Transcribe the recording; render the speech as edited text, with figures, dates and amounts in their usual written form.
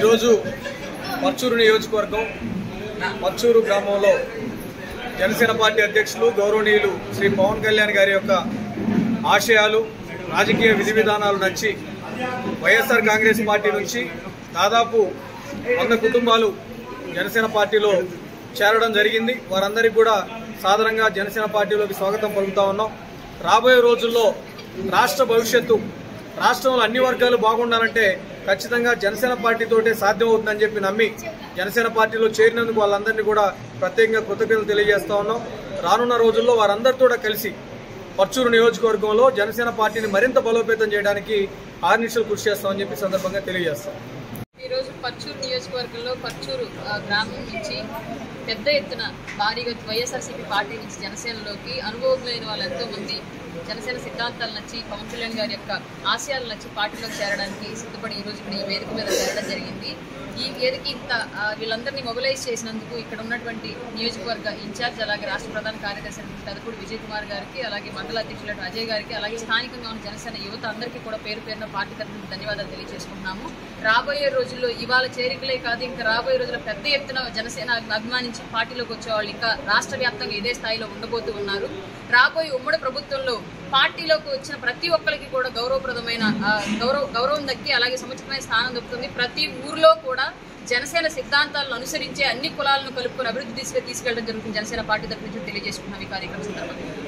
ఈరోజు పర్చూరు నియోజకవర్గం పర్చూరు గ్రామంలో జనసేన పార్టీ అధ్యక్షులు గౌరవనీయులు శ్రీ పవన్ కళ్యాణ్ గారి యొక్క ఆశయాలు రాజకీయ విధి విధానాలు నచ్చి వైఎస్ఆర్ కాంగ్రెస్ పార్టీ నుంచి దాదాపు 100 కుటుంబాలు జనసేన పార్టీలో చేరడం జరిగింది. వారందరికీ కూడా సాధారణంగా జనసేన పార్టీలోకి స్వాగతం పలుకుతా ఉన్నాం. రాబోయే రోజుల్లో రాష్ట్ర భవిష్యత్తు, రాష్ట్రంలో అన్ని వర్గాలు బాగుండాలంటే ఖచ్చితంగా జనసేన పార్టీతోటే సాధ్యమవుతుందని చెప్పి నమ్మి జనసేన పార్టీలో చేరినందుకు వాళ్ళందరినీ కూడా ప్రత్యేకంగా కృతజ్ఞతలు తెలియజేస్తా ఉన్నాం. రానున్న రోజుల్లో వారందరితో కలిసి పర్చూరు నియోజకవర్గంలో జనసేన పార్టీని మరింత బలోపేతం చేయడానికి ఆర్నిశలు కృషి చేస్తామని చెప్పి సందర్భంగా తెలియజేస్తాం. ఈరోజు పర్చూరు నియోజకవర్గంలో పర్చూరు గ్రామం నుంచి పెద్ద ఎత్తున భారీగా వైఎస్ఆర్సీపీ పార్టీ నుంచి జనసేనలోకి అనుభవజ్ఞులైన వాళ్ళు ఎంతోమంది జనసేన సిద్ధాంతాలు నచ్చి పవన్ కళ్యాణ్ గారి యొక్క ఆశయాలు నచ్చి పార్టీలోకి చేరడానికి సిద్ధపడి ఈరోజు ఇక్కడ ఈ వేదిక మీద చేరడం జరిగింది. ఈ వేదిక ఇంత వీళ్ళందరినీ మొబిలైజ్ చేసినందుకు ఇక్కడ ఉన్నటువంటి నియోజకవర్గ ఇన్ఛార్జ్, అలాగే రాష్ట్ర ప్రధాన కార్యదర్శి పెదపూడి విజయ్ కుమార్ గారికి, అలాగే మండల అధ్యక్షులు అజయ్ గారికి, అలాగే స్థానికంగా ఉన్న జనసేన యువత అందరికీ కూడా పేరు పేరున పార్టీ తరఫున ధన్యవాదాలు తెలియజేసుకుంటున్నాము. రాబోయే రోజుల్లో ఇవాళ చేరికలే కాదు, ఇంకా రాబోయే రోజుల్లో పెద్ద ఎత్తున జనసేన అభిమానించి పార్టీలోకి వచ్చేవాళ్ళు ఇంకా రాష్ట్ర వ్యాప్తంగా ఇదే స్థాయిలో ఉండబోతూ ఉన్నారు. రాబోయే ఉమ్మడి ప్రభుత్వంలో పార్టీలోకి వచ్చిన ప్రతి ఒక్కరికి కూడా గౌరవప్రదమైన గౌరవం దక్కి అలాగే సముచితమైన స్థానం దొరుకుతుంది. ప్రతి ఊర్లో కూడా జనసేన సిద్ధాంతాలను అనుసరించే అన్ని కులాలను కలుపుకొని అభివృద్ధి దిశగా తీసుకెళ్లడం జరుగుతుంది. జనసేన పార్టీ తరఫు నుంచి తెలియజేసుకున్నాం ఈ కార్యక్రమం సందర్భంగా.